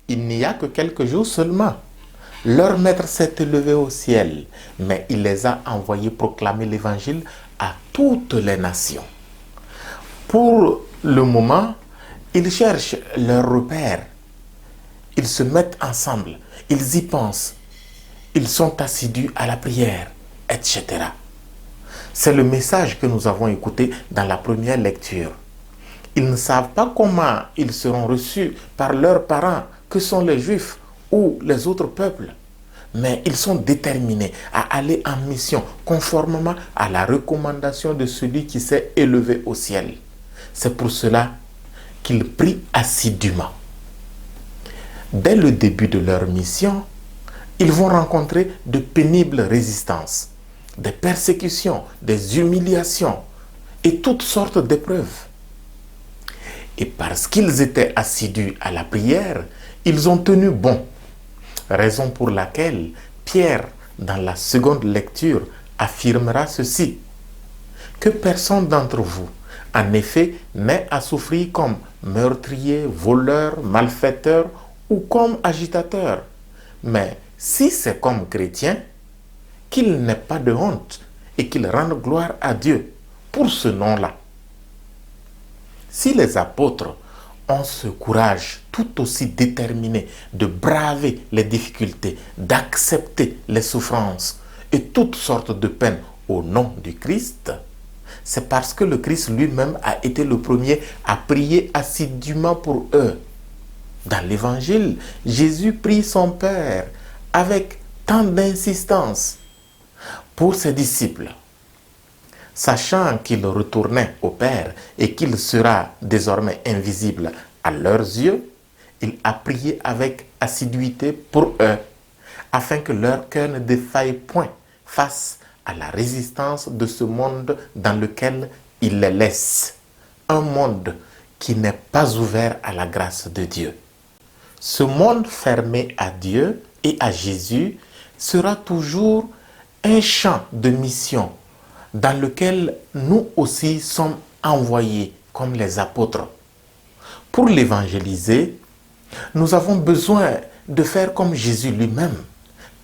il n'y a que quelques jours seulement. Leur maître s'est élevé au ciel, mais il les a envoyés proclamer l'évangile à toutes les nations. Pour le moment, ils cherchent leur repère. Ils se mettent ensemble, ils y pensent, ils sont assidus à la prière, etc. C'est le message que nous avons écouté dans la première lecture. Ils ne savent pas comment ils seront reçus par leurs parents, que sont les Juifs ou les autres peuples. Mais ils sont déterminés à aller en mission conformément à la recommandation de celui qui s'est élevé au ciel. C'est pour cela qu'ils prient assidûment. Dès le début de leur mission, ils vont rencontrer de pénibles résistances, des persécutions, des humiliations et toutes sortes d'épreuves. Et parce qu'ils étaient assidus à la prière, ils ont tenu bon. Raison pour laquelle Pierre, dans la seconde lecture, affirmera ceci: que personne d'entre vous, en effet, n'ait à souffrir comme meurtrier, voleur, malfaiteur ou comme agitateur. Mais si c'est comme chrétien, qu'il n'ait pas de honte et qu'il rende gloire à Dieu pour ce nom-là. Si les apôtres ont ce courage tout aussi déterminé de braver les difficultés, d'accepter les souffrances et toutes sortes de peines au nom du Christ, c'est parce que le Christ lui-même a été le premier à prier assidûment pour eux. Dans l'Évangile, Jésus prie son Père avec tant d'insistance pour ses disciples. Sachant qu'il retournait au Père et qu'il sera désormais invisible à leurs yeux, il a prié avec assiduité pour eux, afin que leur cœur ne défaille point face à la résistance de ce monde dans lequel il les laisse. Un monde qui n'est pas ouvert à la grâce de Dieu. Ce monde fermé à Dieu et à Jésus sera toujours un champ de mission dans lequel nous aussi sommes envoyés comme les apôtres. Pour l'évangéliser, nous avons besoin de faire comme Jésus lui-même,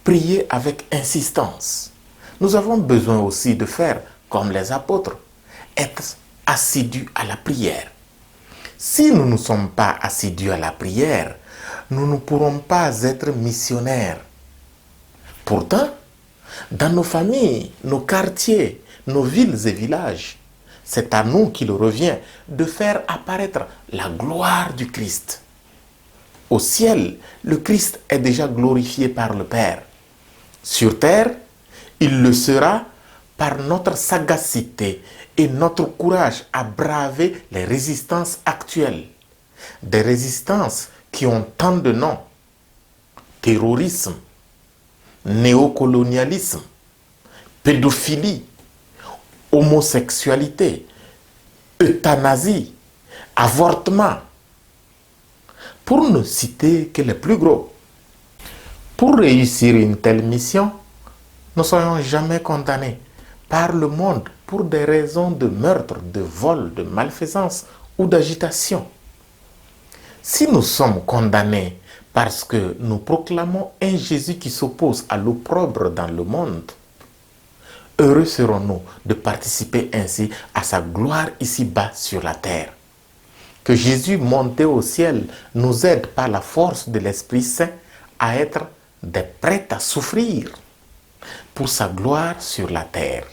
prier avec insistance. Nous avons besoin aussi de faire comme les apôtres, être assidus à la prière. Si nous ne sommes pas assidus à la prière, nous ne pourrons pas être missionnaires. Pourtant, dans nos familles, nos quartiers, nos villes et villages, c'est à nous qu'il revient de faire apparaître la gloire du Christ. Au ciel, le Christ est déjà glorifié par le Père. Sur terre, il le sera par notre sagacité et notre courage à braver les résistances actuelles. Des résistances qui ont tant de noms: terrorisme, néocolonialisme, pédophilie, homosexualité, euthanasie, avortement, pour ne citer que les plus gros. Pour réussir une telle mission, ne soyons jamais condamnés par le monde pour des raisons de meurtre, de vol, de malfaisance ou d'agitation. Si nous sommes condamnés parce que nous proclamons un Jésus qui s'oppose à l'opprobre dans le monde, heureux serons-nous de participer ainsi à sa gloire ici-bas sur la terre. Que Jésus monté au ciel nous aide par la force de l'Esprit Saint à être des prêts à souffrir pour sa gloire sur la terre.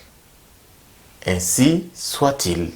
Ainsi soit-il.